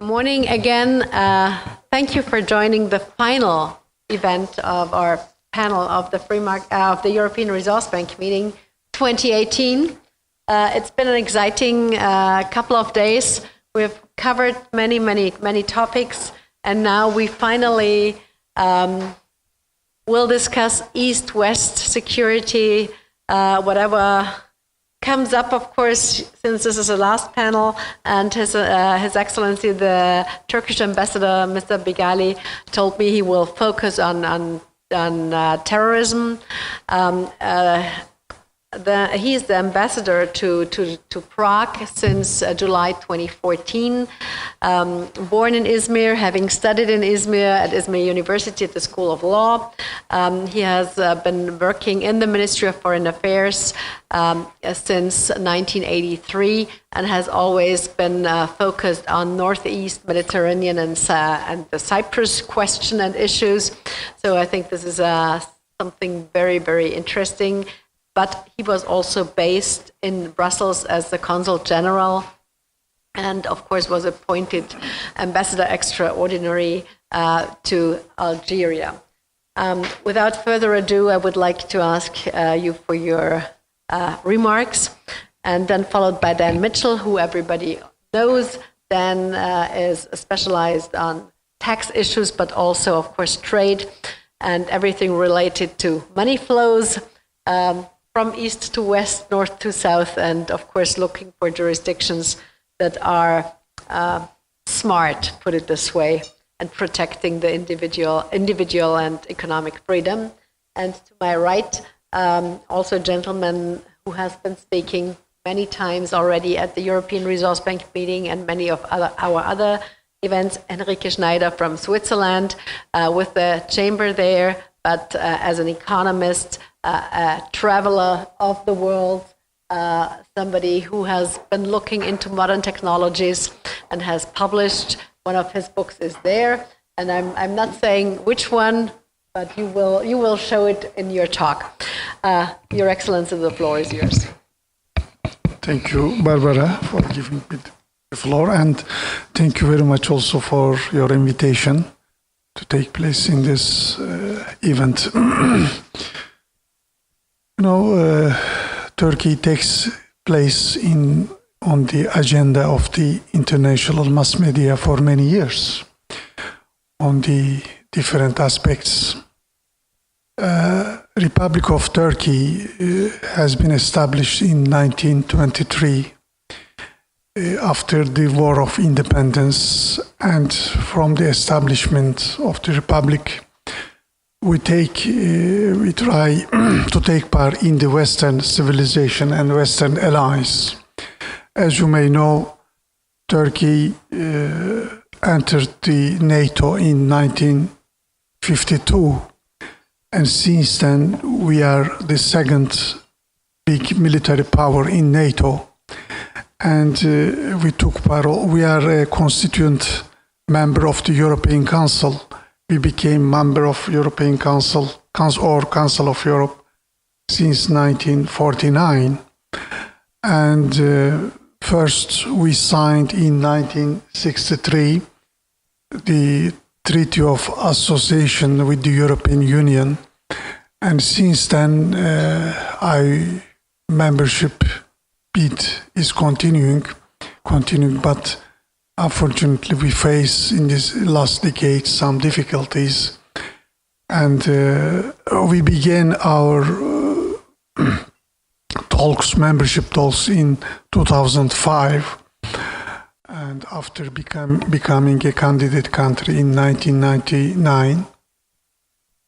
Morning again. Thank you for joining the final event of our panel of the European Resource Bank meeting 2018. It's been an exciting couple of days. We've covered many topics, and now we finally will discuss East-West security, whatever comes up, of course, since this is the last panel, and His Excellency, the Turkish ambassador, Mr. Bigali, told me he will focus on terrorism. He is the ambassador to Prague since July 2014. Born in Izmir, having studied in Izmir at Izmir University at the School of Law. He has been working in the Ministry of Foreign Affairs since 1983 and has always been focused on Northeast Mediterranean and the Cyprus question and issues. So I think this is something very interesting. But he was also based in Brussels as the Consul General and, of course, was appointed Ambassador Extraordinary to Algeria. Without further ado, I would like to ask you for your remarks, and then followed by Dan Mitchell, who everybody knows. Dan is specialized on tax issues, but also, of course, trade and everything related to money flows. From east to west, north to south, and of course looking for jurisdictions that are smart, put it this way, and protecting the individual and economic freedom. And to my right, also a gentleman who has been speaking many times already at the European Resource Bank meeting and many of our other events, Henrique Schneider from Switzerland, with the chamber there, but as an economist, a traveler of the world, somebody who has been looking into modern technologies and has published. One of his books is there, and I'm not saying which one, but you will show it in your talk. Your Excellency, the floor is yours. Thank you, Barbara, for giving me the floor, and thank you very much also for your invitation to take place in this event. Turkey takes place on the agenda of the international mass media for many years on the different aspects. Republic of Turkey has been established in 1923 after the War of Independence, and from the establishment of the Republic, we try to take part in the Western civilization and Western allies. As you may know, Turkey entered the NATO in 1952, and since then we are the second big military power in NATO. And we took part. We are a constituent member of the European Council. We became member of European Council or Council of Europe since 1949. And first we signed in 1963 the Treaty of Association with the European Union. And since then membership bid is continuing, but unfortunately, we face in this last decade some difficulties, and we began our membership talks in 2005, and after becoming a candidate country in 1999,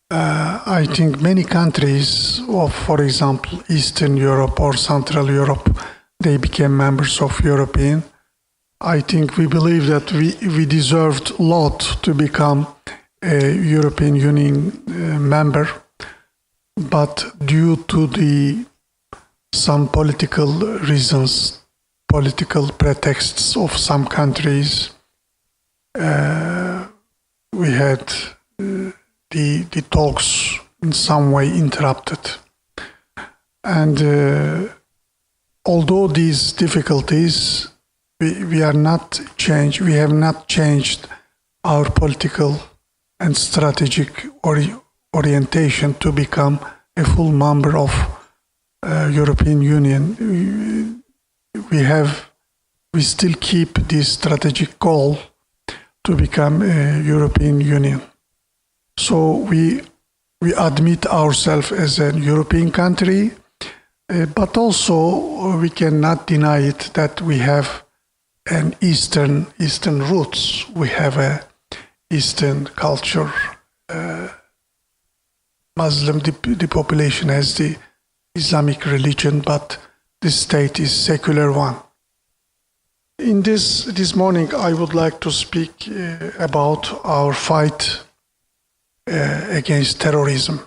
I think many countries of, for example, Eastern Europe or Central Europe, they became members of European. I think we believe that we deserved a lot to become a European Union member, but due to some political reasons, political pretexts of some countries, we had the talks in some way interrupted. And although these difficulties we are not changed. We have not changed our political and strategic orientation to become a full member of European Union. We still keep this strategic goal to become a European Union. So we admit ourselves as a European country, but also we cannot deny it that we have an Eastern roots. We have a Eastern culture. Muslim, the population has the Islamic religion, but the state is secular one. In this morning, I would like to speak about our fight against terrorism.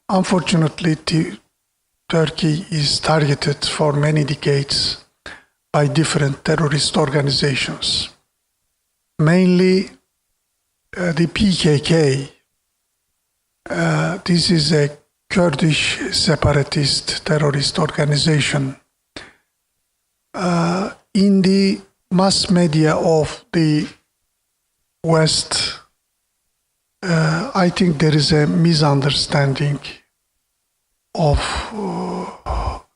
Unfortunately, Turkey is targeted for many decades by different terrorist organizations, mainly the PKK. This is a Kurdish separatist terrorist organization. In the mass media of the West, I think there is a misunderstanding of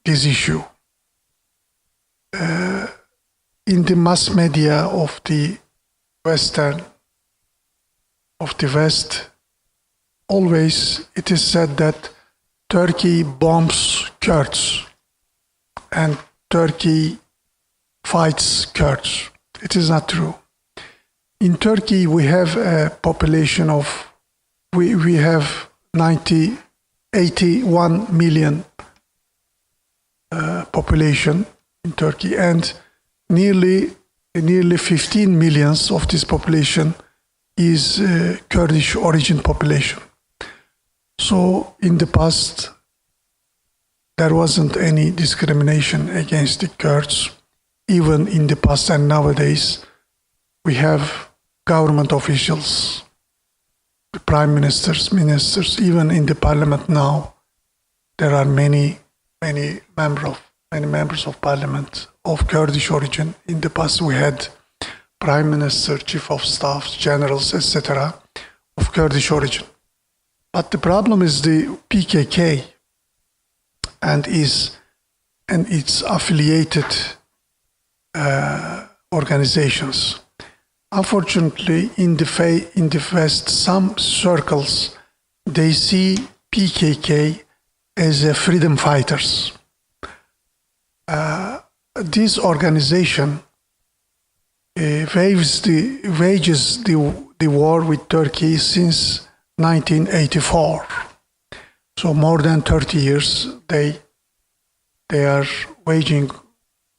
this issue. In the mass media of the West, always it is said that Turkey bombs Kurds and Turkey fights Kurds. It is not true. In Turkey, we have a population of, we have 81 million population in Turkey, and nearly 15 millions of this population is Kurdish origin population. So in the past, there wasn't any discrimination against the Kurds. Even in the past and nowadays, we have government officials, prime ministers, even in the parliament now. There are many members of parliament of Kurdish origin. In the past, we had prime minister, chief of staff, generals, etc., of Kurdish origin. But the problem is the PKK and its affiliated organizations. Unfortunately, in the West, some circles, they see PKK as a freedom fighters. This organization wages the war with Turkey since 1984. So more than 30 years, they are waging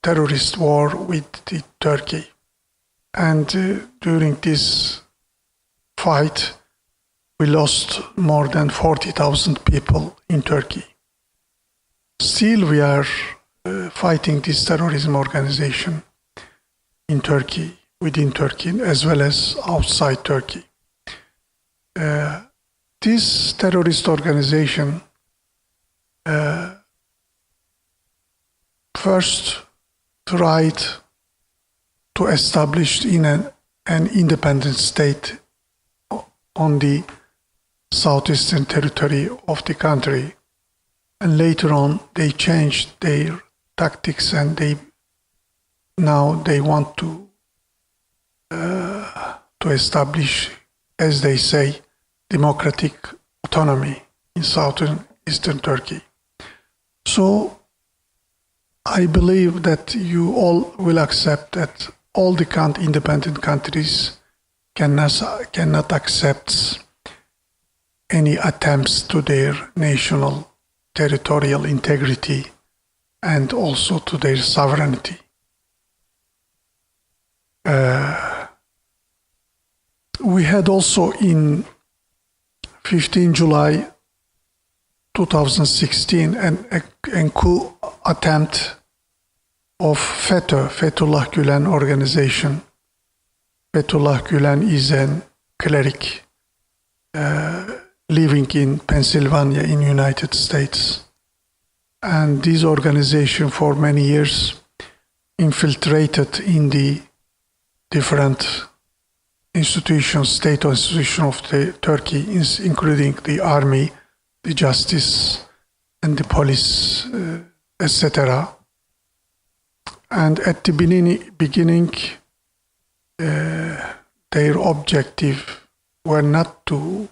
terrorist war with Turkey. And during this fight, we lost more than 40,000 people in Turkey. Still, we are fighting this terrorism organization in Turkey, within Turkey, as well as outside Turkey. This terrorist organization first tried to establish in an independent state on the southeastern territory of the country, and later on they changed their tactics, and now they want to establish, as they say, democratic autonomy in southern eastern Turkey. So I believe that you all will accept that all the independent countries cannot accept any attempts to their national territorial integrity and also to their sovereignty. We had also in 15 July 2016 a coup attempt of FETÖ, Fethullah Gülen organization. Fethullah Gülen is a cleric living in Pennsylvania in United States. And this organization for many years infiltrated in the different institutions, state institutions of Turkey, including the army, the justice, and the police, etc. And at the beginning, their objective were not to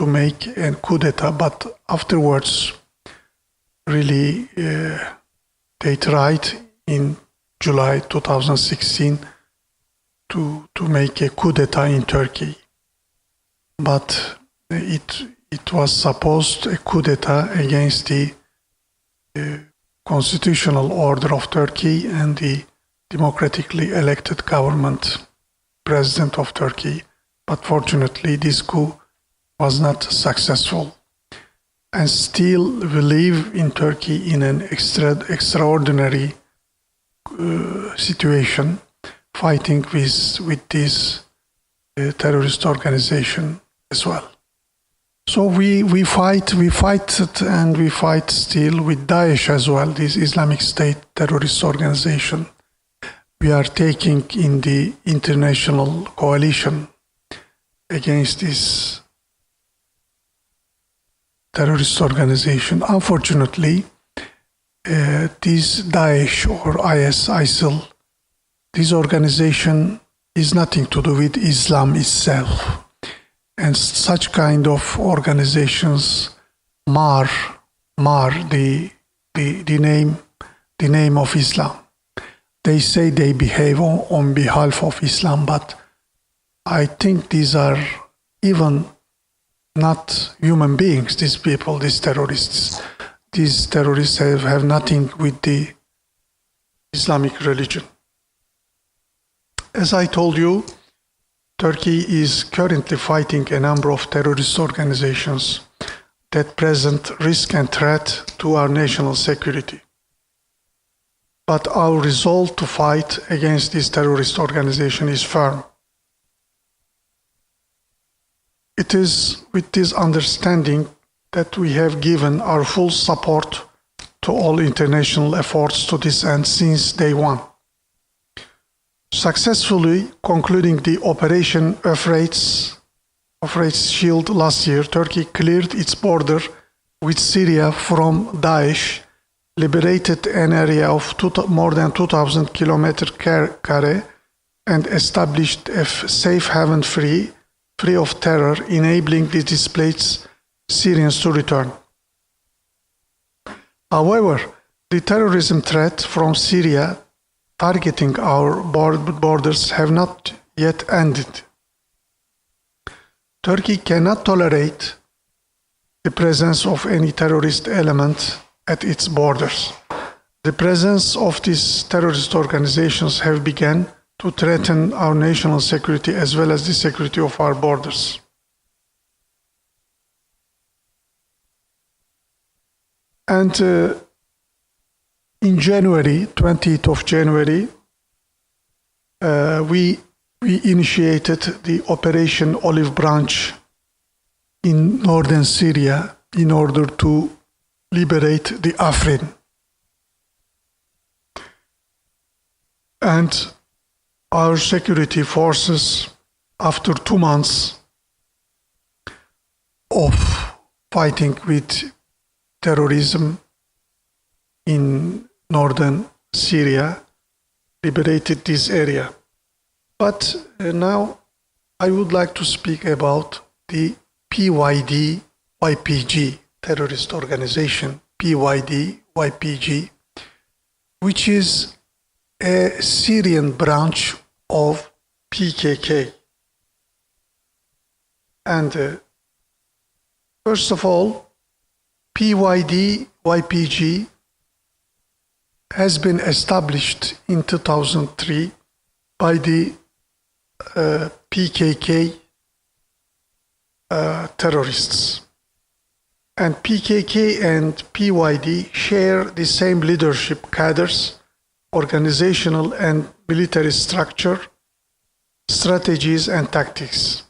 make a coup d'etat, but afterwards, really, they tried in July 2016 to make a coup d'etat in Turkey. But it was supposed a coup d'etat against the constitutional order of Turkey and the democratically elected government, president of Turkey. But fortunately, this coup was not successful. And still we live in Turkey in an extraordinary situation, fighting with this terrorist organization as well. So we fight and we fight still with Daesh as well, this Islamic State terrorist organization. We are taking in the international coalition against this terrorist organization. Unfortunately, this Daesh or ISIL, this organization is nothing to do with Islam itself. And such kind of organizations mar the name of Islam. They say they behave on behalf of Islam, but I think these are even not human beings, these people, these terrorists. These terrorists have nothing with the Islamic religion. As I told you, Turkey is currently fighting a number of terrorist organizations that present risk and threat to our national security. But our resolve to fight against this terrorist organization is firm. It is with this understanding that we have given our full support to all international efforts to this end since day one. Successfully concluding the Operation Euphrates Shield last year, Turkey cleared its border with Syria from Daesh, liberated an area of more than 2,000 km², and established a safe haven free of terror, enabling the displaced Syrians to return. However, the terrorism threat from Syria targeting our borders have not yet ended. Turkey cannot tolerate the presence of any terrorist element at its borders. The presence of these terrorist organizations have begun to threaten our national security as well as the security of our borders. And in January, 20th of January, we initiated the Operation Olive Branch in northern Syria in order to liberate the Afrin. And our security forces, after 2 months of fighting with terrorism in northern Syria, liberated this area. But now I would like to speak about the PYD-YPG terrorist organization, PYD-YPG, which is a Syrian branch of PKK. And first of all, PYD-YPG has been established in 2003 by the PKK terrorists. And PKK and PYD share the same leadership cadres, organizational and military structure, strategies and tactics.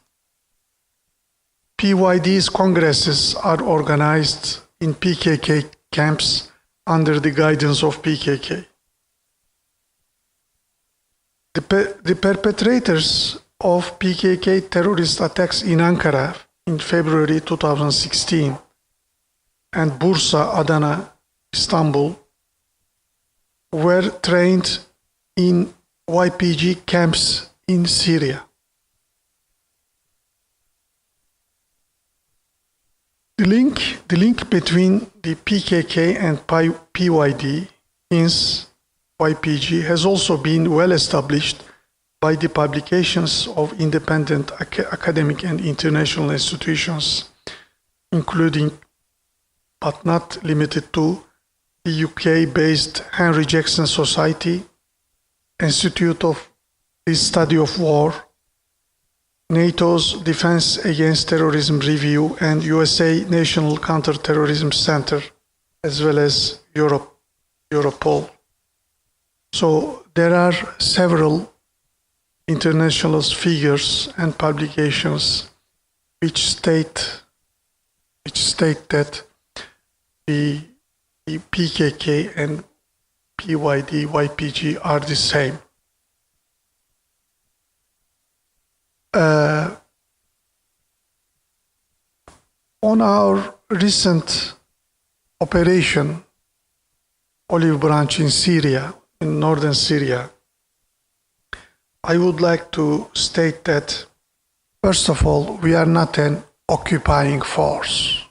PYD's congresses are organized in PKK camps under the guidance of PKK. The perpetrators of PKK terrorist attacks in Ankara in February 2016 and Bursa, Adana, Istanbul were trained in YPG camps in Syria. The link between the PKK and PYD, hence YPG, has also been well established by the publications of independent academic and international institutions, including, but not limited to, the UK-based Henry Jackson Society, Institute of the Study of War, NATO's Defense Against Terrorism Review, and USA National Counterterrorism Center, as well as Europol. So there are several international figures and publications which state that the PKK and PYD, YPG are the same. On our recent operation, Olive Branch in Syria, in northern Syria, I would like to state that, first of all, we are not an occupying force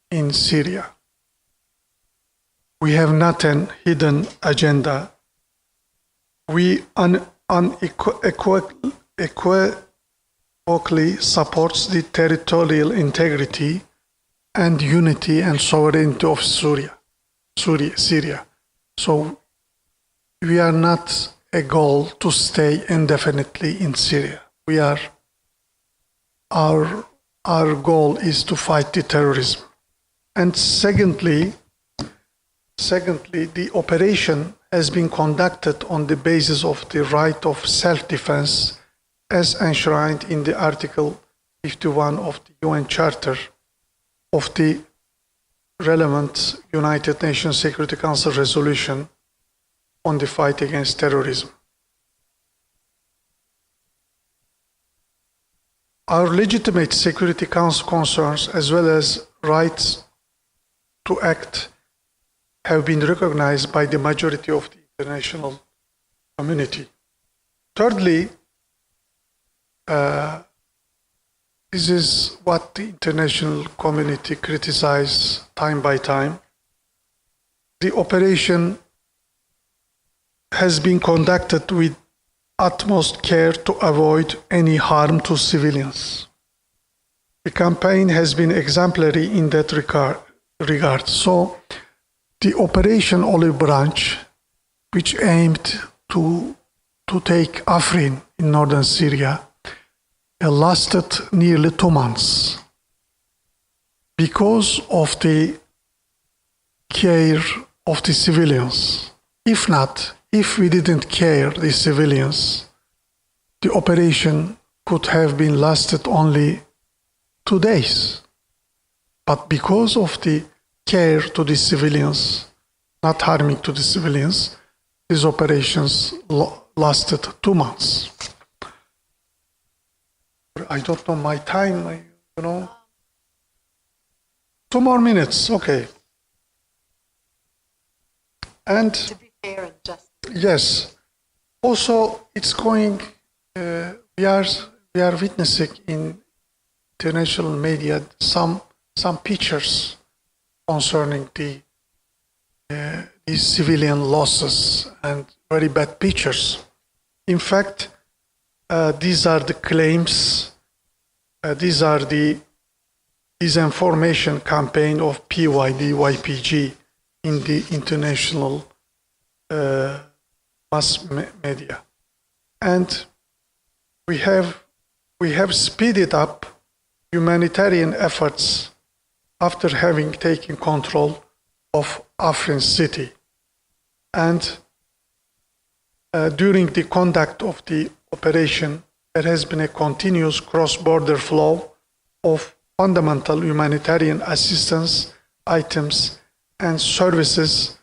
in Syria. We have not an hidden agenda. We unequivocally supports the territorial integrity and unity and sovereignty of Syria. So we are not a goal to stay indefinitely in Syria. Our goal is to fight the terrorism. And secondly, the operation has been conducted on the basis of the right of self-defense as enshrined in the Article 51 of the UN Charter of the relevant United Nations Security Council resolution on the fight against terrorism. Our legitimate security council concerns as well as rights to act have been recognized by the majority of the international community. Thirdly, this is what the international community criticizes time by time. The operation has been conducted with utmost care to avoid any harm to civilians. The campaign has been exemplary in that regard. So, the Operation Olive Branch, which aimed to take Afrin in northern Syria, lasted nearly 2 months because of the care of the civilians. If we didn't care the civilians, the operation could have been lasted only 2 days. But because of the care to the civilians, not harming to the civilians, these operations lasted 2 months. I don't know my time, 2 more minutes, okay. And to be fair and just. Yes. Also, it's going. We are witnessing in international media some pictures concerning these civilian losses and very bad pictures. In fact, these are the claims. These are the disinformation campaign of PYD YPG in the international mass media, and we have speeded up humanitarian efforts after having taken control of Afrin city, and during the conduct of the operation, there has been a continuous cross-border flow of fundamental humanitarian assistance items and services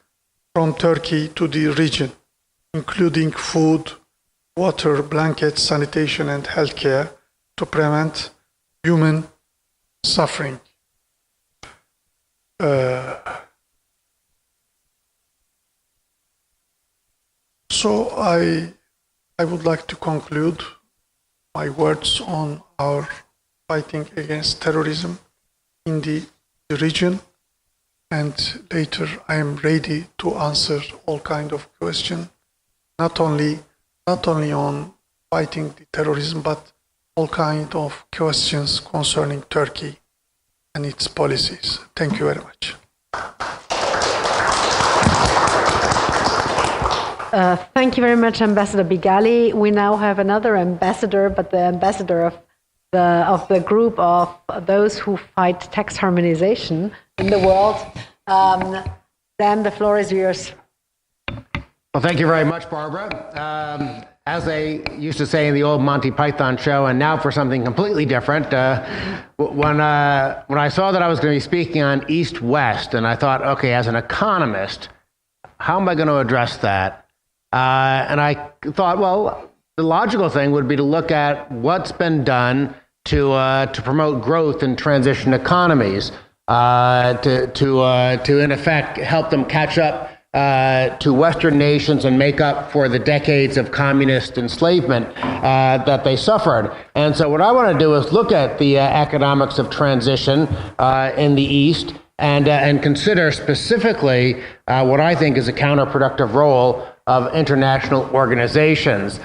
from Turkey to the region, including food, water, blankets, sanitation, and healthcare to prevent human suffering. So I would like to conclude my words on our fighting against terrorism in the region, and later I am ready to answer all kind of questions, not only on fighting the terrorism, but all kind of questions concerning Turkey and its policies. Thank you very much. Thank you very much, Ambassador Bigali. We now have another ambassador, but the ambassador of the group of those who fight tax harmonization in the world. Dan, the floor is yours. Well, thank you very much, Barbara. As they used to say in the old Monty Python show, and now for something completely different, when I saw that I was going to be speaking on East-West, and I thought, okay, as an economist, how am I going to address that? And I thought, well, the logical thing would be to look at what's been done to promote growth in transition economies, to in effect help them catch up to Western nations and make up for the decades of communist enslavement that they suffered. And so what I want to do is look at the economics of transition in the East and consider specifically what I think is a counterproductive role of international organizations.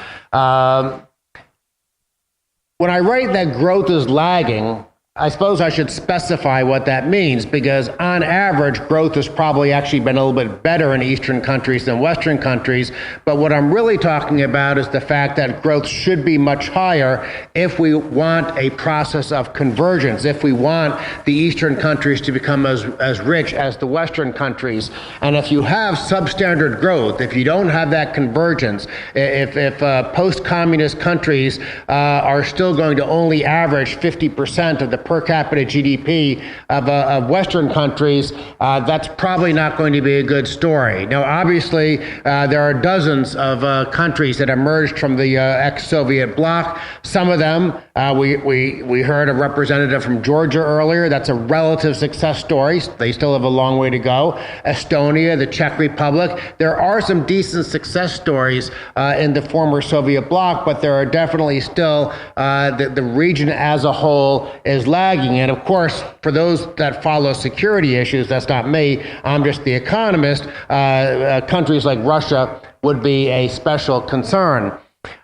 When I write that growth is lagging, I suppose I should specify what that means, because on average, growth has probably actually been a little bit better in Eastern countries than Western countries. But what I'm really talking about is the fact that growth should be much higher if we want a process of convergence, if we want the Eastern countries to become as rich as the Western countries. And if you have substandard growth, if you don't have that convergence, if post-communist countries are still going to only average 50% of the per capita GDP of Western countries, that's probably not going to be a good story. Now, obviously, there are dozens of countries that emerged from the ex-Soviet bloc. Some of them, we heard a representative from Georgia earlier. That's a relative success story. They still have a long way to go. Estonia, the Czech Republic. There are some decent success stories in the former Soviet bloc, but there are definitely still, the region as a whole is lagging. And of course, for those that follow security issues, that's not me, I'm just the economist, countries like Russia would be a special concern.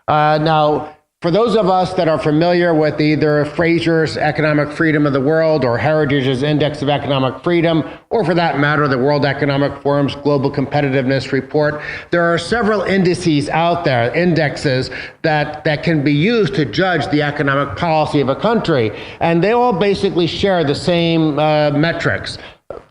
Now, for those of us that are familiar with either Fraser's Economic Freedom of the World or Heritage's Index of Economic Freedom, or for that matter, the World Economic Forum's Global Competitiveness Report, there are several indices out there, indexes that can be used to judge the economic policy of a country. And they all basically share the same metrics: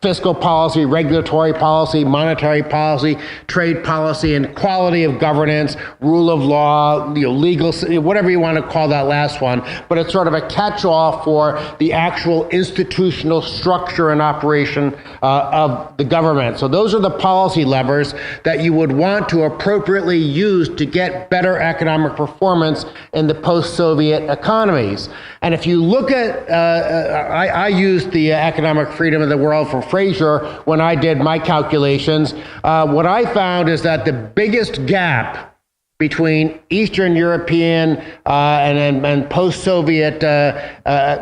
fiscal policy, regulatory policy, monetary policy, trade policy, and quality of governance, rule of law, legal, whatever you want to call that last one. But it's sort of a catch-all for the actual institutional structure and operation of the government. So those are the policy levers that you would want to appropriately use to get better economic performance in the post-Soviet economies. And if you look at, I used the Economic Freedom of the World from Fraser when I did my calculations. What I found is that the biggest gap between Eastern European and post-Soviet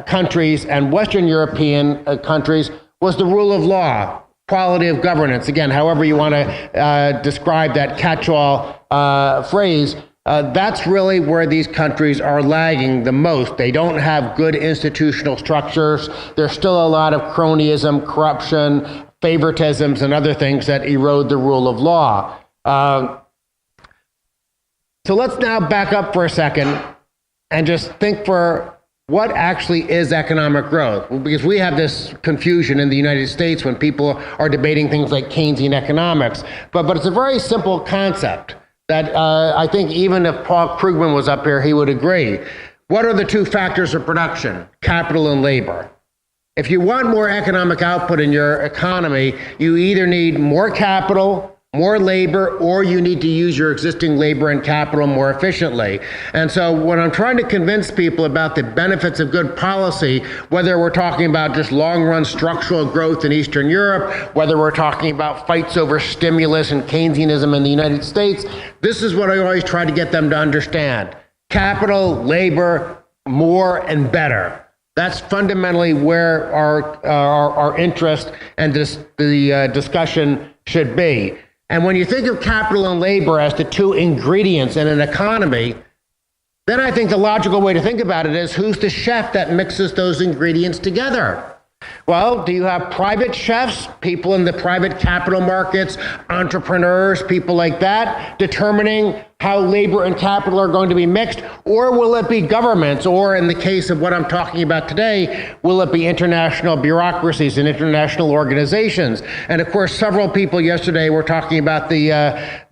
countries and Western European countries was the rule of law, quality of governance. Again, however you want to describe that catch-all phrase, that's really where these countries are lagging the most. They don't have good institutional structures. There's still a lot of cronyism, corruption, favoritisms, and other things that erode the rule of law. So let's now back up for a second and just think for what actually is economic growth? Because we have this confusion in the United States when people are debating things like Keynesian economics. But it's a very simple concept that I think even if Paul Krugman was up here, he would agree. What are the two factors of production? Capital and labor. If you want more economic output in your economy, you either need more capital, more labor, or you need to use your existing labor and capital more efficiently. And so when I'm trying to convince people about the benefits of good policy, whether we're talking about just long-run structural growth in Eastern Europe, whether we're talking about fights over stimulus and Keynesianism in the United States, this is what I always try to get them to understand. Capital, labor, more and better. That's fundamentally where our interest and the discussion should be. And when you think of capital and labor as the two ingredients in an economy, then I think the logical way to think about it is, who's the chef that mixes those ingredients together? Well, do you have private chefs, people in the private capital markets, entrepreneurs, people like that, determining how labor and capital are going to be mixed? Or will it be governments? Or in the case of what I'm talking about today, will it be international bureaucracies and international organizations? And of course, several people yesterday were talking about the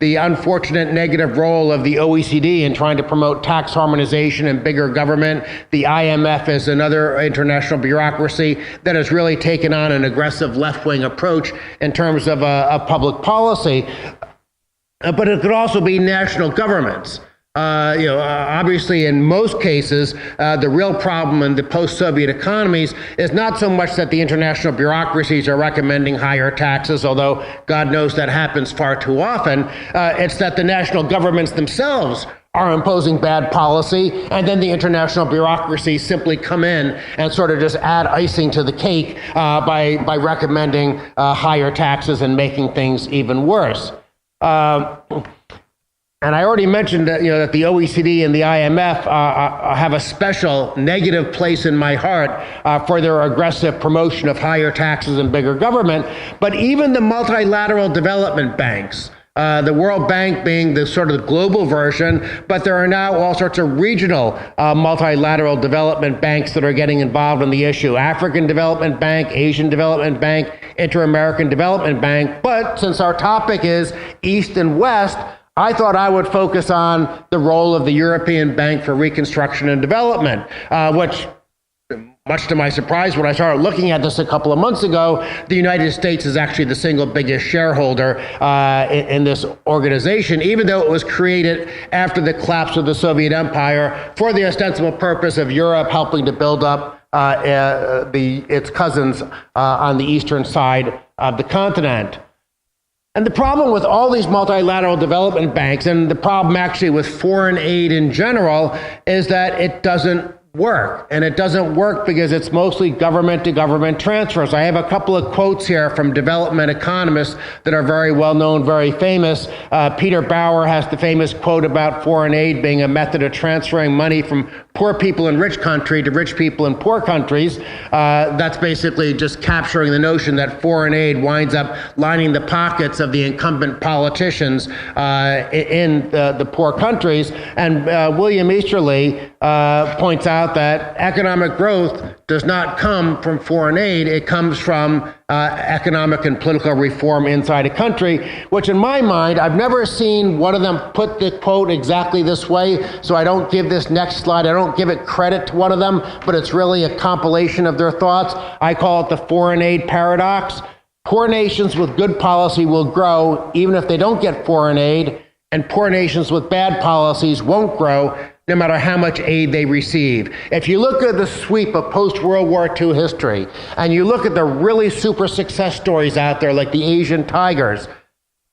unfortunate negative role of the OECD in trying to promote tax harmonization and bigger government. The IMF is another international bureaucracy that has really taken on an aggressive left-wing approach in terms of public policy. But it could also be national governments. Obviously, in most cases, the real problem in the post-Soviet economies is not so much that the international bureaucracies are recommending higher taxes, although God knows that happens far too often. It's that the national governments themselves are imposing bad policy, and then the international bureaucracies simply come in and sort of just add icing to the cake by recommending higher taxes and making things even worse. And I already mentioned that, that the OECD and the IMF have a special negative place in my heart for their aggressive promotion of higher taxes and bigger government. But even the multilateral development banks, the World Bank being the sort of global version, but there are now all sorts of regional multilateral development banks that are getting involved in the issue. African Development Bank, Asian Development Bank, Inter-American Development Bank. But since our topic is East and West, I thought I would focus on the role of the European Bank for Reconstruction and Development, which, much to my surprise, when I started looking at this a couple of months ago, the United States is actually the single biggest shareholder in this organization, even though it was created after the collapse of the Soviet Empire for the ostensible purpose of Europe helping to build up its cousins on the eastern side of the continent. And the problem with all these multilateral development banks, and the problem actually with foreign aid in general, is that it doesn't work. And it doesn't work because it's mostly government-to-government transfers. I have a couple of quotes here from development economists that are very well-known, very famous. Peter Bauer has the famous quote about foreign aid being a method of transferring money from poor people in rich country to rich people in poor countries. That's basically just capturing the notion that foreign aid winds up lining the pockets of the incumbent politicians in the poor countries. And William Easterly points out that economic growth does not come from foreign aid. It comes from economic and political reform inside a country, which in my mind, I've never seen one of them put the quote exactly this way, so I don't give this next slide, I don't give it credit to one of them, but it's really a compilation of their thoughts. I call it the foreign aid paradox. Poor nations with good policy will grow even if they don't get foreign aid, and poor nations with bad policies won't grow no matter how much aid they receive. If you look at the sweep of post-World War II history, and you look at the really super success stories out there like the Asian tigers,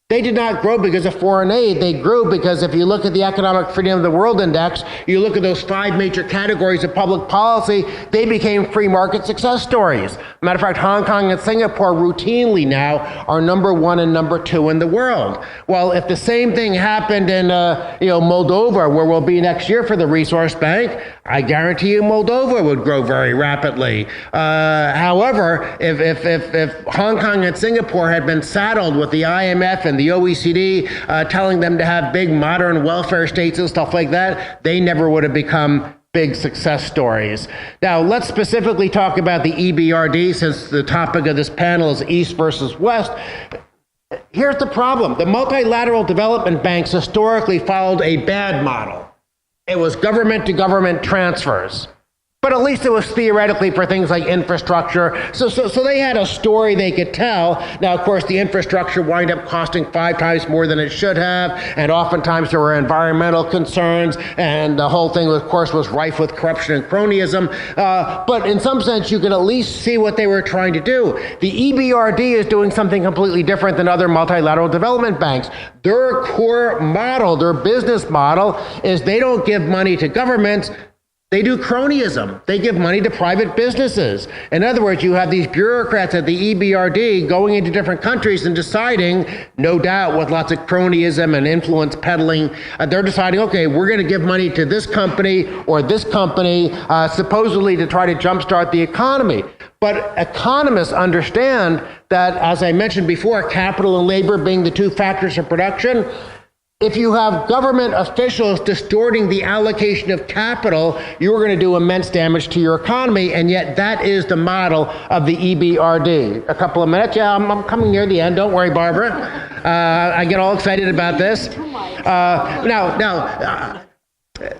they did not grow because of foreign aid. They grew because if you look at the Economic Freedom of the World Index, you look at those 5 major categories of public policy, they became free market success stories. Matter of fact, Hong Kong and Singapore routinely now are number 1 and number 2 in the world. Well, if the same thing happened in Moldova, where we'll be next year for the Resource Bank, I guarantee you Moldova would grow very rapidly. However, if Hong Kong and Singapore had been saddled with the IMF and the OECD telling them to have big modern welfare states and stuff like that, they never would have become big success stories. Now, let's specifically talk about the EBRD, since the topic of this panel is East versus West. Here's the problem. The multilateral development banks historically followed a bad model. It was government-to-government transfers. But at least it was theoretically for things like infrastructure. So they had a story they could tell. Now, of course, the infrastructure wind up costing 5 times more than it should have, and oftentimes there were environmental concerns, and the whole thing, of course, was rife with corruption and cronyism. But in some sense, you can at least see what they were trying to do. The EBRD is doing something completely different than other multilateral development banks. Their core model, their business model, is they don't give money to governments. They do cronyism. They give money to private businesses. In other words, you have these bureaucrats at the EBRD going into different countries and deciding, no doubt with lots of cronyism and influence peddling, they're deciding, okay, we're going to give money to this company or this company, supposedly to try to jumpstart the economy. But economists understand that, as I mentioned before, capital and labor being the 2 factors of production, if you have government officials distorting the allocation of capital, you're going to do immense damage to your economy, and yet that is the model of the EBRD. A couple of minutes? Yeah, I'm coming near the end. Don't worry, Barbara. I get all excited about this.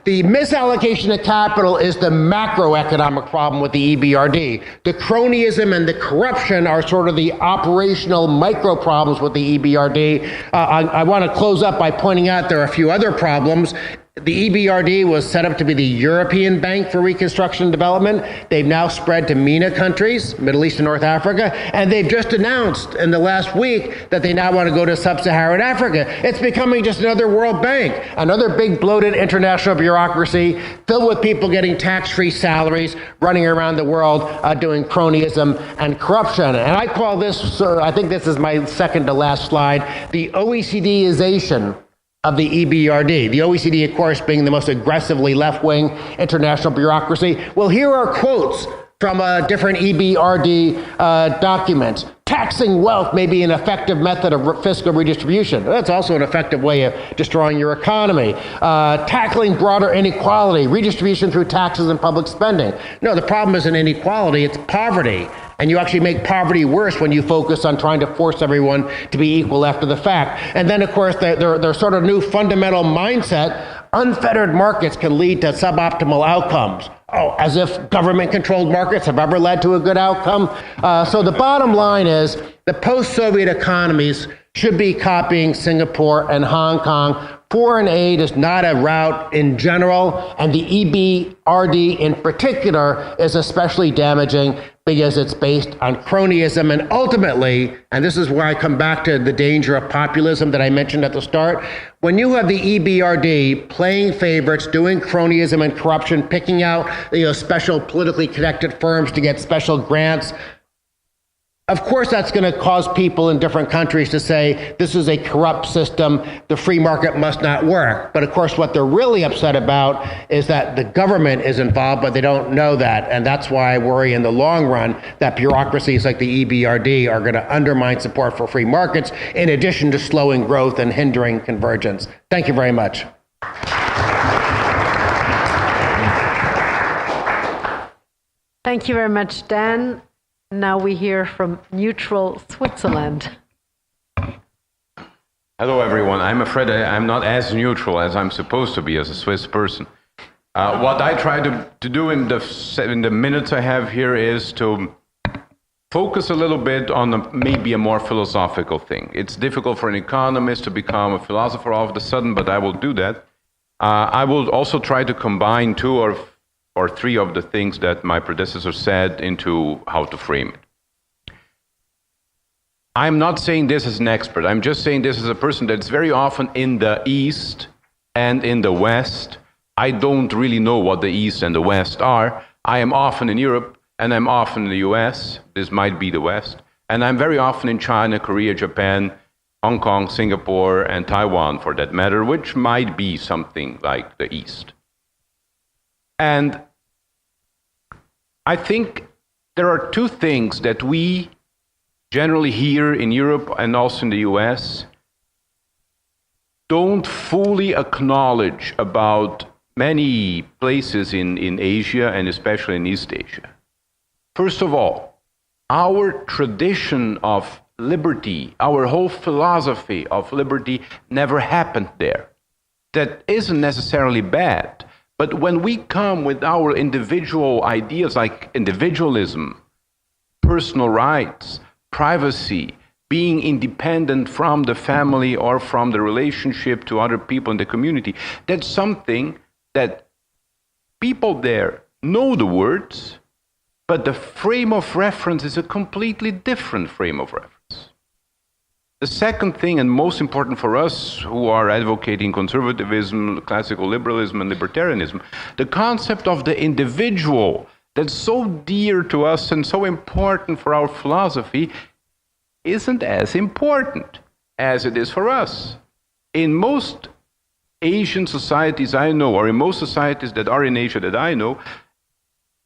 The misallocation of capital is the macroeconomic problem with the EBRD. The cronyism and the corruption are sort of the operational micro problems with the EBRD. I want to close up by pointing out there are a few other problems. The EBRD was set up to be the European Bank for Reconstruction and Development. They've now spread to MENA countries, Middle East and North Africa, and they've just announced in the last week that they now want to go to sub-Saharan Africa. It's becoming just another World Bank, another big bloated international bureaucracy filled with people getting tax-free salaries, running around the world doing cronyism and corruption. And I call this, I think this is my second to last slide, the OECDization of the EBRD. The OECD, of course, being the most aggressively left-wing international bureaucracy. Well, here are quotes from different EBRD documents. Taxing wealth may be an effective method of fiscal redistribution. That's also an effective way of destroying your economy. Tackling broader inequality, redistribution through taxes and public spending. No, the problem isn't inequality, it's poverty. And you actually make poverty worse when you focus on trying to force everyone to be equal after the fact. And then, of course, their sort of new fundamental mindset, unfettered markets can lead to suboptimal outcomes. Oh, as if government-controlled markets have ever led to a good outcome. So the bottom line is the post-Soviet economies should be copying Singapore and Hong Kong. Foreign aid is not a route in general, and the EBRD in particular is especially damaging because it's based on cronyism and ultimately, and this is where I come back to the danger of populism that I mentioned at the start, when you have the EBRD playing favorites, doing cronyism and corruption, picking out special politically connected firms to get special grants, of course, that's going to cause people in different countries to say, this is a corrupt system, the free market must not work. But of course, what they're really upset about is that the government is involved, but they don't know that. And that's why I worry in the long run that bureaucracies like the EBRD are going to undermine support for free markets, in addition to slowing growth and hindering convergence. Thank you very much. Thank you very much, Dan. Now we hear from neutral Switzerland. Hello, everyone. I'm afraid I'm not as neutral as I'm supposed to be as a Swiss person. What I try to do in the minutes I have here is to focus a little bit on maybe a more philosophical thing. It's difficult for an economist to become a philosopher all of a sudden, but I will do that. I will also try to combine 2 or 3 of the things that my predecessor said into how to frame it. I'm not saying this as an expert. I'm just saying this as a person that's very often in the East and in the West. I don't really know what the East and the West are. I am often in Europe, and I'm often in the US. This might be the West. And I'm very often in China, Korea, Japan, Hong Kong, Singapore, and Taiwan, for that matter, which might be something like the East. And I think there are 2 things that we generally here in Europe and also in the US don't fully acknowledge about many places in Asia and especially in East Asia. First of all, our tradition of liberty, our whole philosophy of liberty never happened there. That isn't necessarily bad. But when we come with our individual ideas like individualism, personal rights, privacy, being independent from the family or from the relationship to other people in the community, that's something that people there know the words, but the frame of reference is a completely different frame of reference. The second thing, and most important for us who are advocating conservatism, classical liberalism, and libertarianism, the concept of the individual that's so dear to us and so important for our philosophy isn't as important as it is for us. In most Asian societies I know, or in most societies that are in Asia that I know,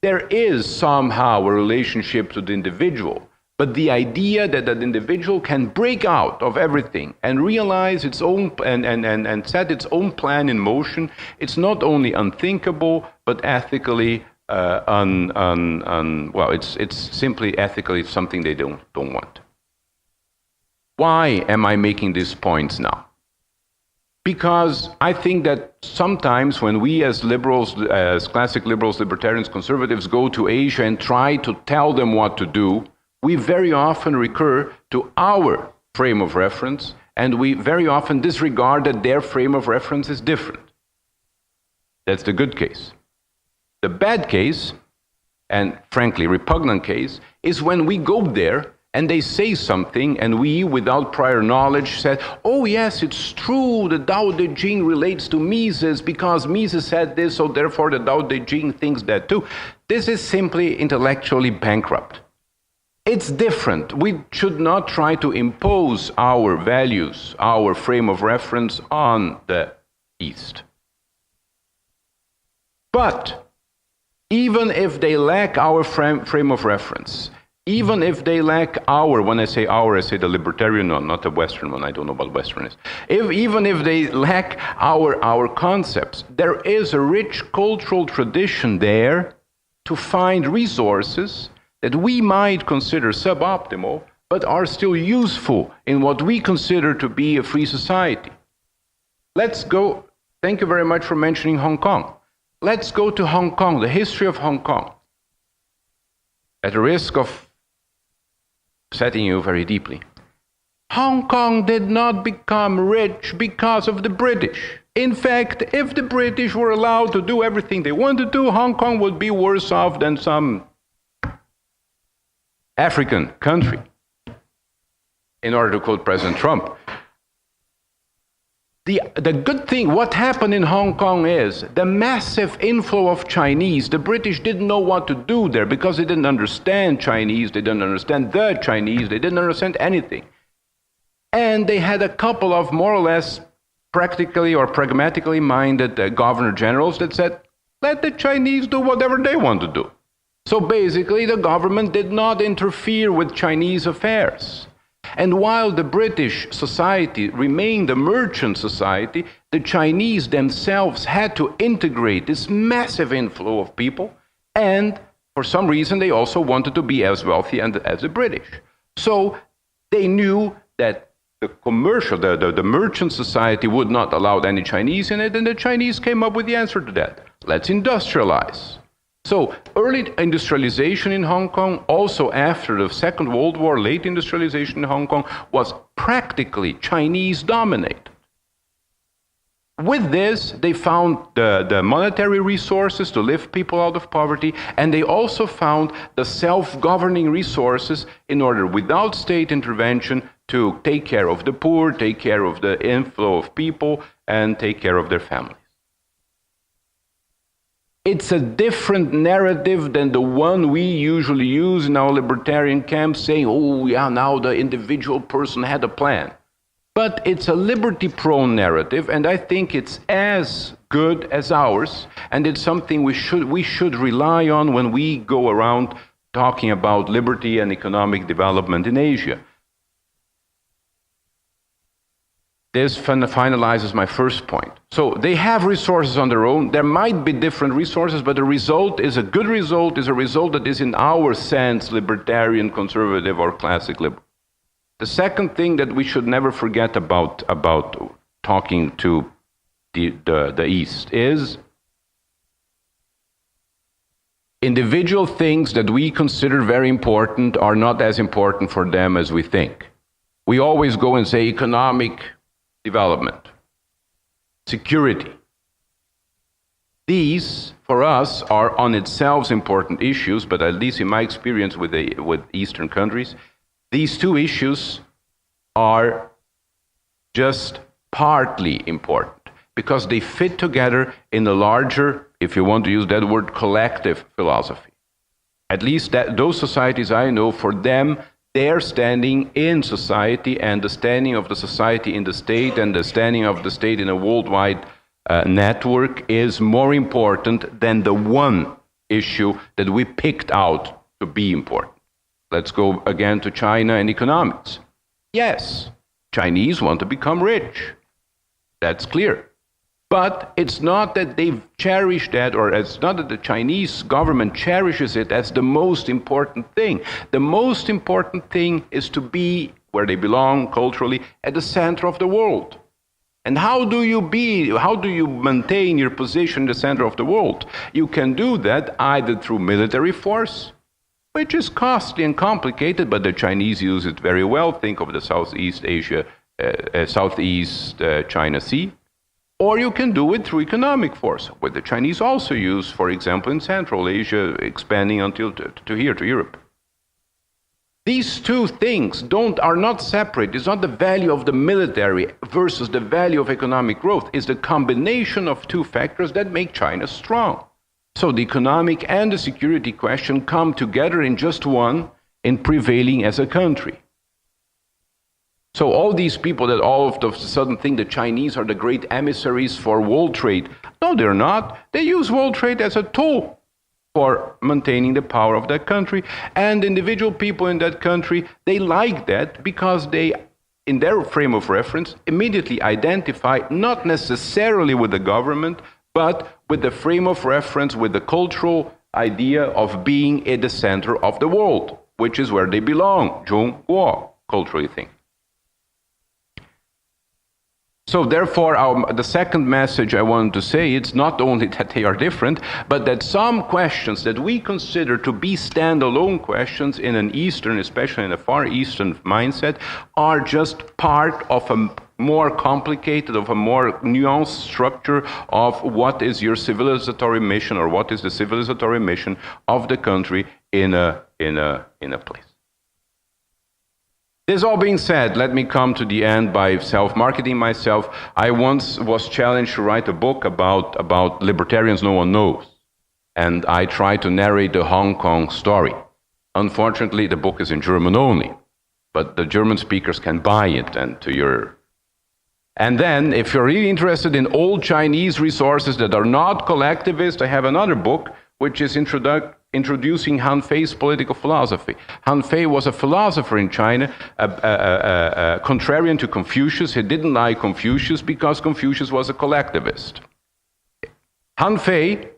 there is somehow a relationship to the individual. But the idea that an individual can break out of everything and realize its own and set its own plan in motion, it's not only unthinkable, but ethically well, it's simply ethically something they don't want. Why am I making these points now? Because I think that sometimes when we as liberals, as classic liberals, libertarians, conservatives go to Asia and try to tell them what to do, we very often recur to our frame of reference, and we very often disregard that their frame of reference is different. That's the good case. The bad case, and frankly repugnant case, is when we go there and they say something and we, without prior knowledge, said, oh yes, it's true, the Tao Te Ching relates to Mises because Mises said this, so therefore the Tao Te Ching thinks that too. This is simply intellectually bankrupt. It's different. We should not try to impose our values, our frame of reference on the East. But even if they lack our frame of reference, even if they lack our, when I say our, I say the libertarian one, not the Western one, I don't know what Western is. Even if they lack our concepts, there is a rich cultural tradition there to find resources that we might consider suboptimal, but are still useful in what we consider to be a free society. Let's go, thank you very much for mentioning Hong Kong. Let's go to Hong Kong, the history of Hong Kong. At the risk of upsetting you very deeply. Hong Kong did not become rich because of the British. In fact, if the British were allowed to do everything they wanted to, Hong Kong would be worse off than some African country, in order to quote President Trump. The good thing, what happened in Hong Kong is the massive inflow of Chinese. The British didn't know what to do there because they didn't understand Chinese, they didn't understand the Chinese, they didn't understand anything. And they had a couple of more or less practically or pragmatically minded governor generals that said, let the Chinese do whatever they want to do. So basically, the government did not interfere with Chinese affairs. And while the British society remained a merchant society, the Chinese themselves had to integrate this massive inflow of people, and for some reason they also wanted to be as wealthy as the British. So they knew that the commercial, the merchant society would not allow any Chinese in it, and the Chinese came up with the answer to that. Let's industrialize. So early industrialization in Hong Kong, also after the Second World War, late industrialization in Hong Kong, was practically Chinese dominated. With this, they found the monetary resources to lift people out of poverty, and they also found the self-governing resources in order, without state intervention, to take care of the poor, take care of the inflow of people, and take care of their families. It's a different narrative than the one we usually use in our libertarian camp, saying, oh yeah, now the individual person had a plan. But it's a liberty-prone narrative, and I think it's as good as ours, and it's something we should rely on when we go around talking about liberty and economic development in Asia. This finalizes my first point. So they have resources on their own. There might be different resources, but the result is a good result, is a result that is in our sense libertarian, conservative, or classic liberal. The second thing that we should never forget about talking to the East is individual things that we consider very important are not as important for them as we think. We always go and say economic development, security. These, for us, are on itself important issues, but at least in my experience with Eastern countries, these two issues are just partly important because they fit together in a larger, if you want to use that word, collective philosophy. At least those societies I know, for them, their standing in society and the standing of the society in the state and the standing of the state in a worldwide network is more important than the one issue that we picked out to be important. Let's go again to China and economics. Yes, Chinese want to become rich. That's clear. But it's not that they cherish that, or it's not that the Chinese government cherishes it as the most important thing. The most important thing is to be where they belong culturally, at the center of the world. And how do you maintain your position in the center of the world? You can do that either through military force, which is costly and complicated, but the Chinese use it very well. Think of the Southeast China Sea. Or you can do it through economic force, which the Chinese also use, for example, in Central Asia, expanding until to here, to Europe. These two things are not separate. It's not the value of the military versus the value of economic growth. It's the combination of two factors that make China strong. So the economic and the security question come together in just one, in prevailing as a country. So all these people that all of a sudden think the Chinese are the great emissaries for world trade, no, they're not. They use world trade as a tool for maintaining the power of that country. And individual people in that country, they like that because they, in their frame of reference, immediately identify not necessarily with the government, but with the frame of reference, with the cultural idea of being at the center of the world, which is where they belong, Zhongguo, culturally think. So therefore, the second message I wanted to say, it's not only that they are different, but that some questions that we consider to be standalone questions in an Eastern, especially in a Far Eastern mindset, are just part of a more complicated, of a more nuanced structure of what is your civilizatory mission, or what is the civilizatory mission of the country in a place. This all being said, let me come to the end by self-marketing myself. I once was challenged to write a book about libertarians no one knows. And I tried to narrate the Hong Kong story. Unfortunately, the book is in German only. But the German speakers can buy it And then, if you're really interested in old Chinese resources that are not collectivist, I have another book, which is introducing Han Fei's political philosophy. Han Fei was a philosopher in China, contrarian to Confucius. He didn't like Confucius because Confucius was a collectivist. Han Fei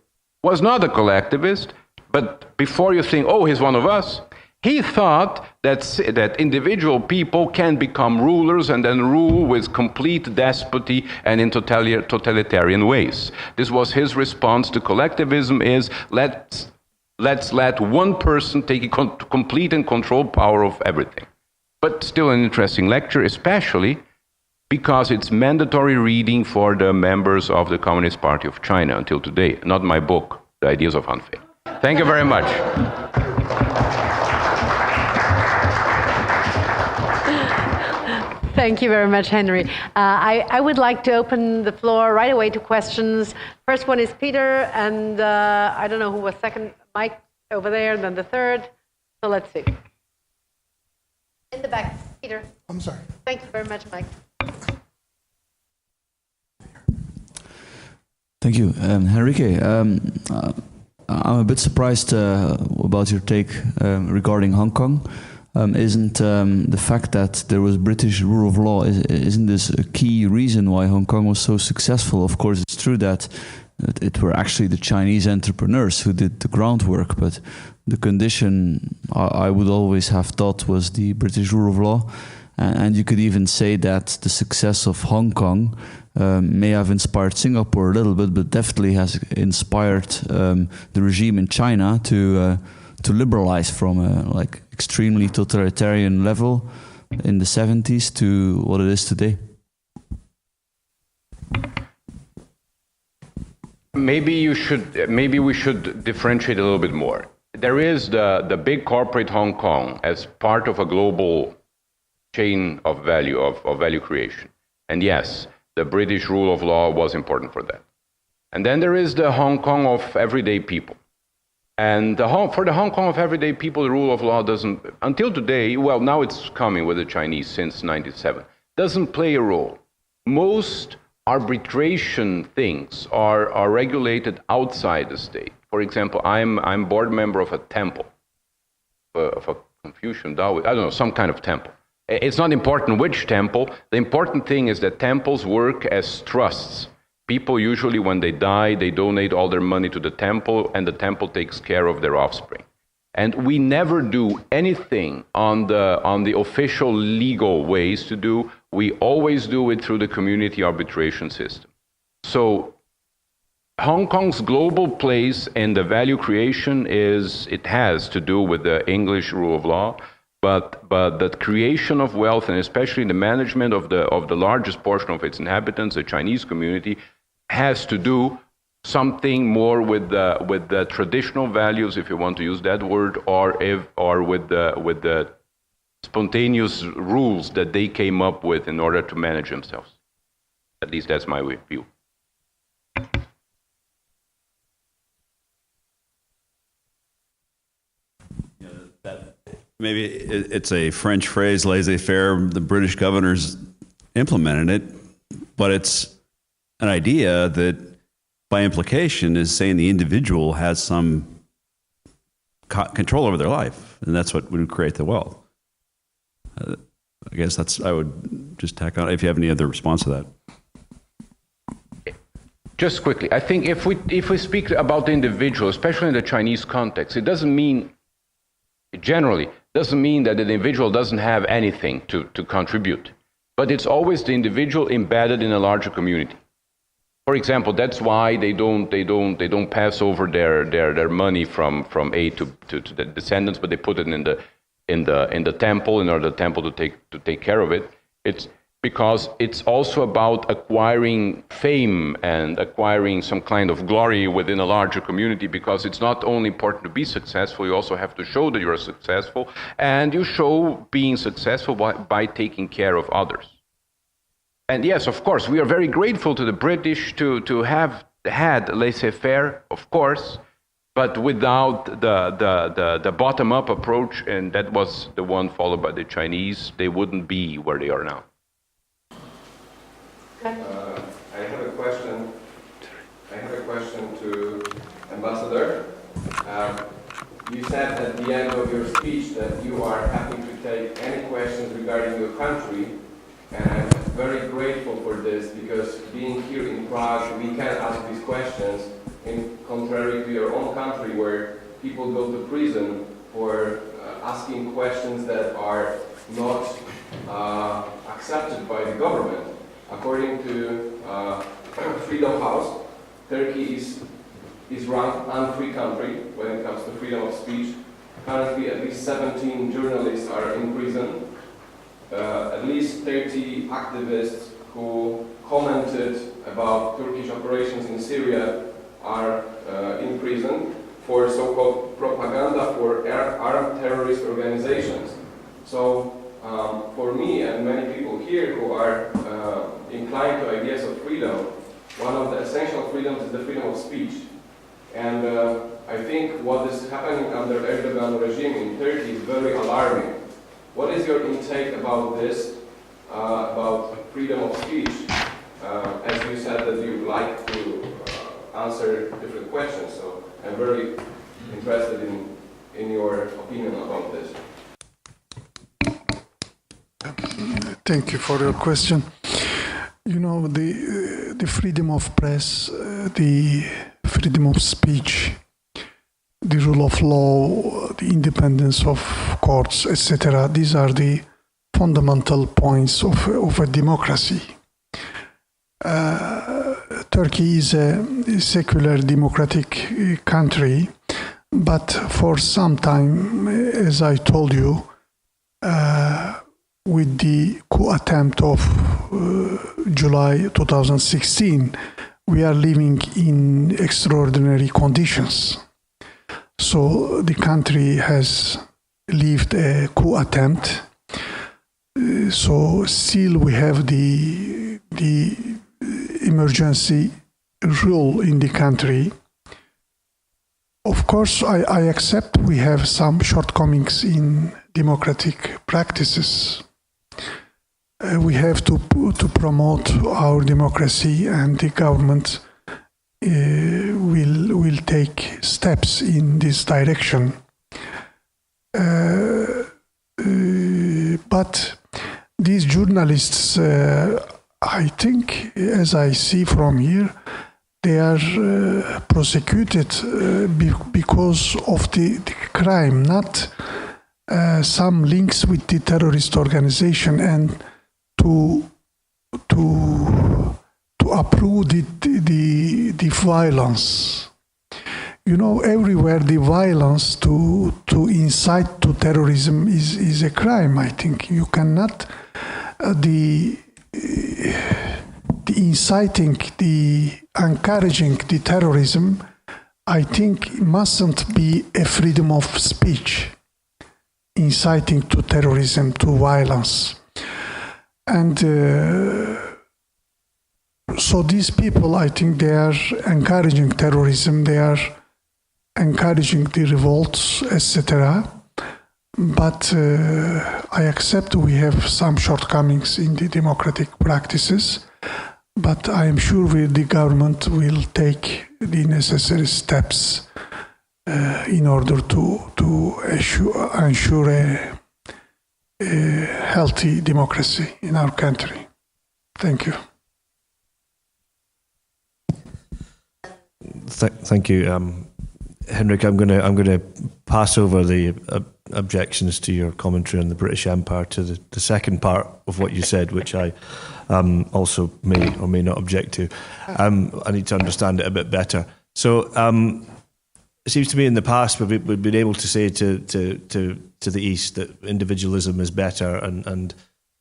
was not a collectivist, but before you think, oh, he's one of us, he thought that individual people can become rulers and then rule with complete despoty and in totalitarian ways. This was his response to collectivism: is let's let one person take complete and control power of everything. But still an interesting lecture, especially because it's mandatory reading for the members of the Communist Party of China until today. Not my book, The Ideas of Han Fei. Thank you very much. Thank you very much, Henry. I would like to open the floor right away to questions. First one is Peter, and I don't know who was second. Mike over there, and then the third. So let's see. In the back, Peter. I'm sorry. Thank you very much, Mike. Thank you. Henrique, I'm a bit surprised about your take regarding Hong Kong. Isn't the fact that there was British rule of law, isn't this a key reason why Hong Kong was so successful? Of course, it's true that it were actually the Chinese entrepreneurs who did the groundwork, but the condition I would always have thought was the British rule of law. And you could even say that the success of Hong Kong may have inspired Singapore a little bit, but definitely has inspired the regime in China to liberalize from a like extremely totalitarian level in the 70s to what it is today. Maybe we should differentiate a little bit more. There is the big corporate Hong Kong as part of a global chain of value, of value creation. And yes, the British rule of law was important for that. And then there is the Hong Kong of everyday people. And for the Hong Kong of everyday people, the rule of law doesn't, until today, well, now it's coming with the Chinese since 97, doesn't play a role. Most arbitration things are regulated outside the state. For example, I'm board member of a temple, of a Confucian Taoist, I don't know, some kind of temple. It's not important which temple. The important thing is that temples work as trusts. People usually, when they die, they donate all their money to the temple, and the temple takes care of their offspring. And we never do anything on the official legal ways to do. We always do it through the community arbitration system. So Hong Kong's global place in the value creation it has to do with the English rule of law, but the creation of wealth, and especially the management of the largest portion of its inhabitants, the Chinese community, has to do something more with the traditional values, if you want to use that word, or with the spontaneous rules that they came up with in order to manage themselves. At least that's my view. Maybe it's a French phrase, laissez-faire. The British governors implemented it, but it's an idea that, by implication, is saying the individual has some control over their life, and that's what would create the wealth. I guess I would just tack on, if you have any other response to that. Just quickly, I think if we speak about the individual, especially in the Chinese context, it doesn't mean, generally, doesn't mean that the individual doesn't have anything to contribute, but it's always the individual embedded in a larger community. For example, that's why they don't pass over their money from A to the descendants, but they put it in the temple in order the temple to take care of it. It's because it's also about acquiring fame and acquiring some kind of glory within a larger community, because it's not only important to be successful, you also have to show that you're successful, and you show being successful by taking care of others. And yes, of course, we are very grateful to the British to have had laissez-faire, of course, but without the bottom-up approach, and that was the one followed by the Chinese, they wouldn't be where they are now. I have a question. To Ambassador. You said at the end of your speech that you are happy to take any questions regarding your country, and I'm very grateful for this, because being here in Prague, we can ask these questions, in contrary to your own country, where people go to prison for asking questions that are not accepted by the government. According to Freedom House, Turkey is ranked unfree country when it comes to freedom of speech. Currently, at least 17 journalists are in prison. At least 30 activists who commented about Turkish operations in Syria are in prison for so-called propaganda for armed terrorist organizations. So, for me and many people here who are inclined to ideas of freedom, one of the essential freedoms is the freedom of speech. And I think what is happening under Erdogan regime in Turkey is very alarming. What is your intake about this, about freedom of speech? As you said that you like to answer different questions, so I'm very interested in your opinion about this. Thank you for your question. You know, the freedom of press, the freedom of speech, the rule of law, the independence of courts, etc. These are the fundamental points of a democracy. Turkey is a secular democratic country, but for some time, as I told you, with the coup attempt of July 2016, we are living in extraordinary conditions. So the country has lived a coup attempt. So still we have the emergency rule in the country. Of course, I accept we have some shortcomings in democratic practices. We have to promote our democracy, and the government will take steps in this direction. But these journalists, I think, as I see from here, they are prosecuted because of the crime, not some links with the terrorist organization, and to approve the violence. You know, everywhere the violence to incite to terrorism is a crime. I think you cannot the inciting, the encouraging the terrorism, I think mustn't be a freedom of speech, inciting to terrorism, to violence. And so these people, I think they are encouraging terrorism, they are encouraging the revolts, etc. But I accept we have some shortcomings in the democratic practices, but I am sure the government will take the necessary steps in order to ensure a healthy democracy in our country. Thank you. Thank you, Henrique. I'm going to pass over the objections to your commentary on the British Empire to the second part of what you said, which I also may or may not object to. I need to understand it a bit better. So it seems to me in the past we've been able to say to the East that individualism is better, and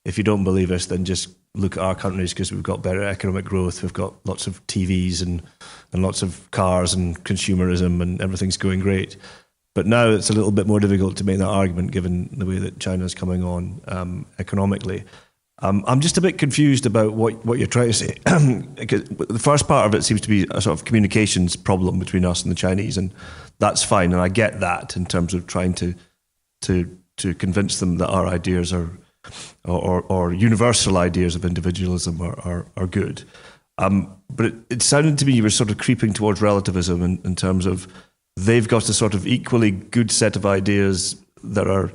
if you don't believe us, then just look at our countries because we've got better economic growth, we've got lots of TVs and lots of cars and consumerism, and everything's going great. But now it's a little bit more difficult to make that argument given the way that China's coming on economically. I'm just a bit confused about what you're trying to say. The first part of it seems to be a sort of communications problem between us and the Chinese, and that's fine, and I get that in terms of trying to convince them that our ideas or universal ideas of individualism are good. But it sounded to me you were sort of creeping towards relativism in terms of they've got a sort of equally good set of ideas that are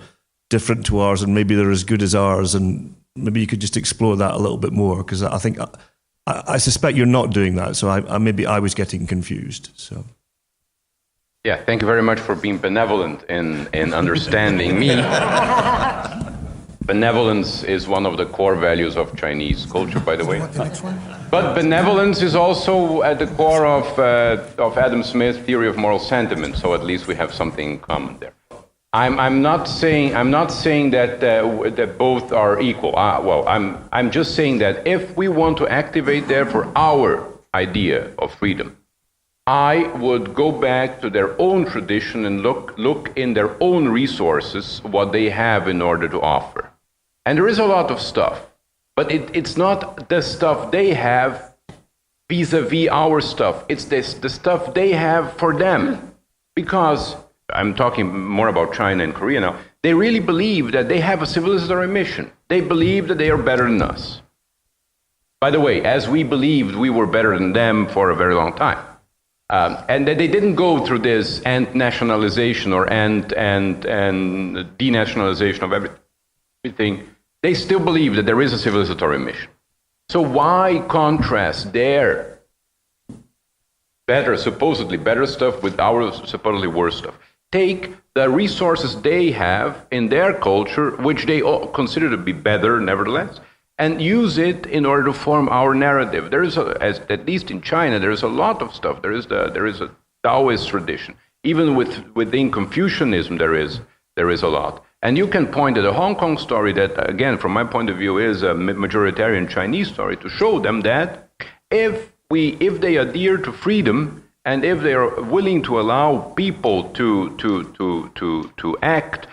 different to ours, and maybe they're as good as ours, and maybe you could just explore that a little bit more, because I think I suspect you're not doing that. So maybe I was getting confused. So. Yeah, thank you very much for being benevolent in understanding me. Benevolence is one of the core values of Chinese culture, by the way. But benevolence is also at the core of Adam Smith's theory of moral sentiment. So at least we have something in common there. I'm not saying that both are equal. I'm just saying that if we want to activate therefore our idea of freedom, I would go back to their own tradition and look in their own resources what they have in order to offer. And there is a lot of stuff, but it's not the stuff they have vis-a-vis our stuff. It's the stuff they have for them. Because I'm talking more about China and Korea now. They really believe that they have a civilizatory mission. They believe that they are better than us. By the way, as we believed we were better than them for a very long time. And that they didn't go through this nationalization or and denationalization of everything. They still believe that there is a civilizatory mission. So why contrast their supposedly better stuff with our supposedly worse stuff? Take the resources they have in their culture, which they all consider to be better nevertheless, and use it in order to form our narrative. There is, at least in China, there is a lot of stuff. There is a Taoist tradition. Even within Confucianism, there is a lot. And you can point to the Hong Kong story that, again, from my point of view, is a majoritarian Chinese story to show them that if they adhere to freedom and if they are willing to allow people to act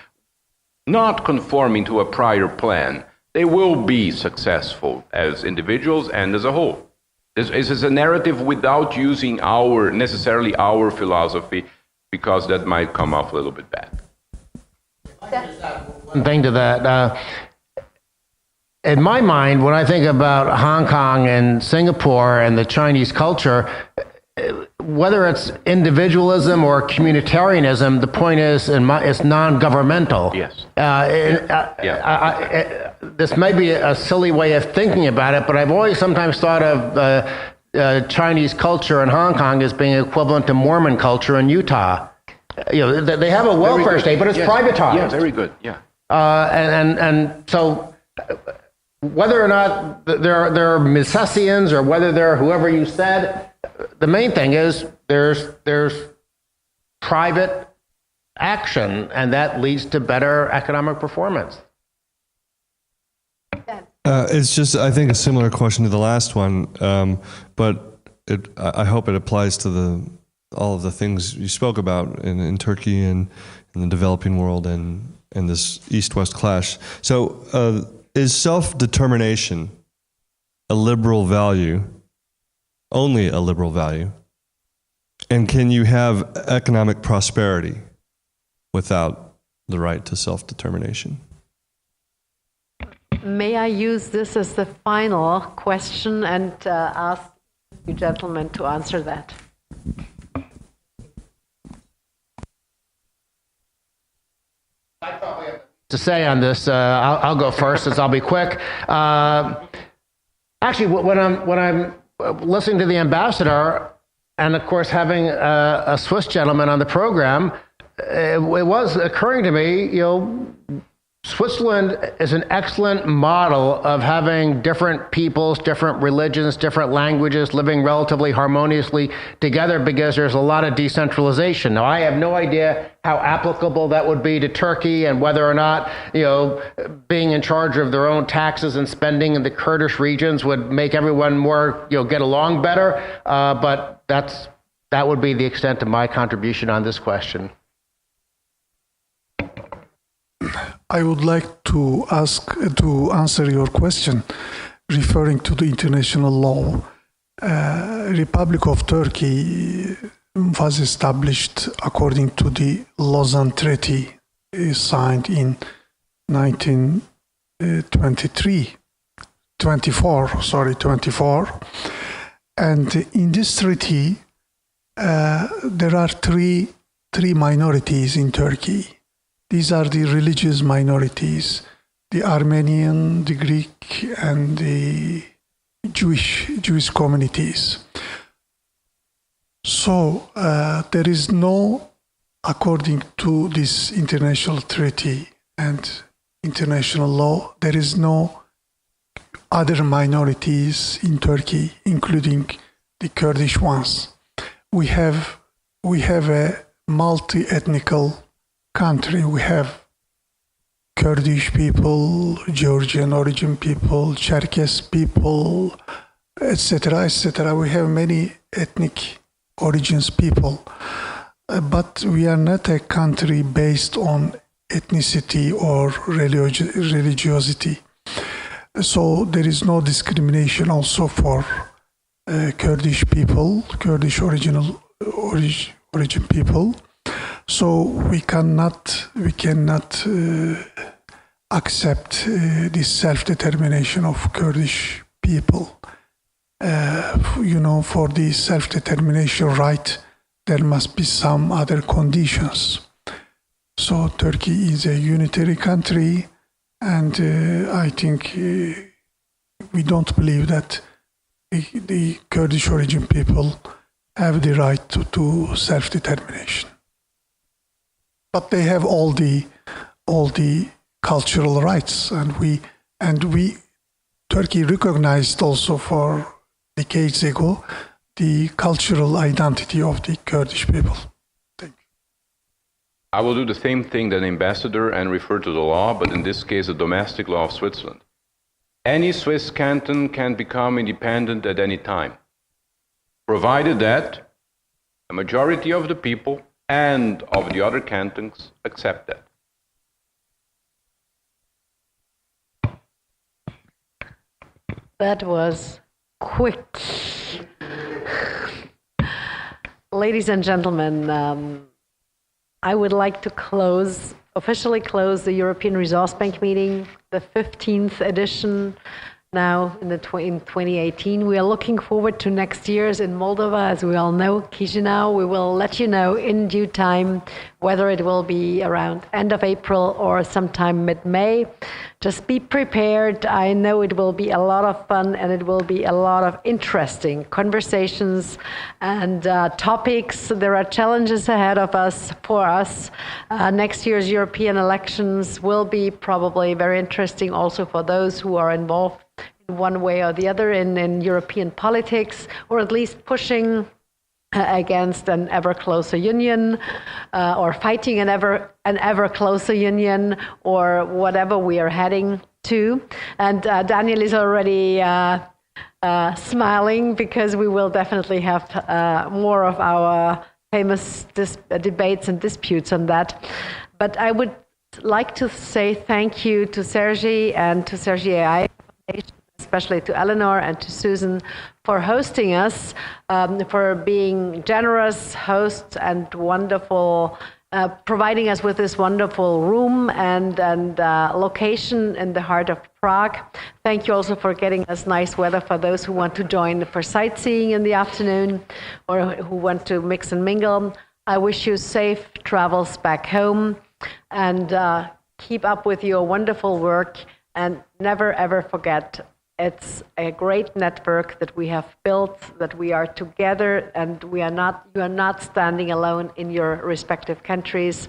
not conforming to a prior plan, they will be successful as individuals and as a whole. This is a narrative without using necessarily our philosophy, because that might come off a little bit bad. One thing to that. In my mind, when I think about Hong Kong and Singapore and the Chinese culture, whether it's individualism or communitarianism, the point is it's non-governmental. Yes. This may be a silly way of thinking about it, but I've always sometimes thought of Chinese culture in Hong Kong as being equivalent to Mormon culture in Utah. They have a welfare state, but it's privatized. Yeah, very good. Yeah. And so whether or not they're Misesians or whether they're whoever you said, the main thing is there's private action, and that leads to better economic performance. It's just, I think, a similar question to the last one, but I hope it applies to all of the things you spoke about in Turkey and in the developing world and this East-West clash. So is self-determination a liberal value, only a liberal value? And can you have economic prosperity without the right to self-determination? May I use this as the final question and ask you gentlemen to answer that? I probably have to say on this. I'll go first, since I'll be quick. Actually, when I'm listening to the ambassador, and of course having a Swiss gentleman on the program, it was occurring to me, Switzerland is an excellent model of having different peoples, different religions, different languages living relatively harmoniously together, because there's a lot of decentralization. Now, I have no idea how applicable that would be to Turkey, and whether or not, being in charge of their own taxes and spending in the Kurdish regions would make everyone more, get along better. But that would be the extent of my contribution on this question. I would like to answer your question referring to the international law. Republic of Turkey was established according to the Lausanne Treaty, signed in 1924. And in this treaty, there are three minorities in Turkey. These are the religious minorities: the Armenian, the Greek, and the Jewish communities. So there is no, according to this international treaty and international law, there is no other minorities in Turkey, including the Kurdish ones. We have a multi-ethnical country. We have Kurdish people, Georgian origin people, Cherkess people, etc., etc. We have many ethnic origins people, but we are not a country based on ethnicity or religiosity. So there is no discrimination also for Kurdish people, Kurdish origin people. So we cannot accept this self-determination of Kurdish people. For the self-determination right, there must be some other conditions. So Turkey is a unitary country, and I think we don't believe that the Kurdish origin people have the right to self-determination. But they have all the cultural rights, and we Turkey recognized also for decades ago the cultural identity of the Kurdish people. Thank you. I will do the same thing than ambassador and refer to the law, but in this case, the domestic law of Switzerland. Any Swiss canton can become independent at any time, provided that a majority of the people and of the other cantons accept that. That was quick. Ladies and gentlemen, I would like to officially close the European Resource Bank meeting, the 15th edition, now in 2018. We are looking forward to next year's in Moldova, as we all know, Chisinau. We will let you know in due time whether it will be around end of April or sometime mid-May. Just be prepared. I know it will be a lot of fun and it will be a lot of interesting conversations and topics. There are challenges ahead of us for us. Next year's European elections will be probably very interesting also for those who are involved in one way or the other in European politics, or at least pushing against an ever closer union, or fighting an ever closer union, or whatever we are heading to. And Daniel is already smiling because we will definitely have more of our famous debates and disputes on that. But I would like to say thank you to Sergi and to Sergi AI Foundation, especially to Eleanor and to Susan for hosting us, for being generous hosts and wonderful, providing us with this wonderful room and location in the heart of Prague. Thank you also for getting us nice weather for those who want to join for sightseeing in the afternoon or who want to mix and mingle. I wish you safe travels back home and keep up with your wonderful work, and never ever forget it's a great network that we have built, that we are together, and you are not standing alone in your respective countries.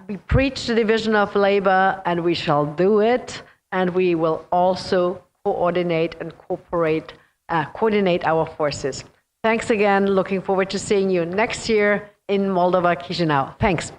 We preach the division of labor, and we shall do it, and we will also coordinate and coordinate our forces. Thanks again. Looking forward to seeing you next year in Moldova, Chisinau. Thanks.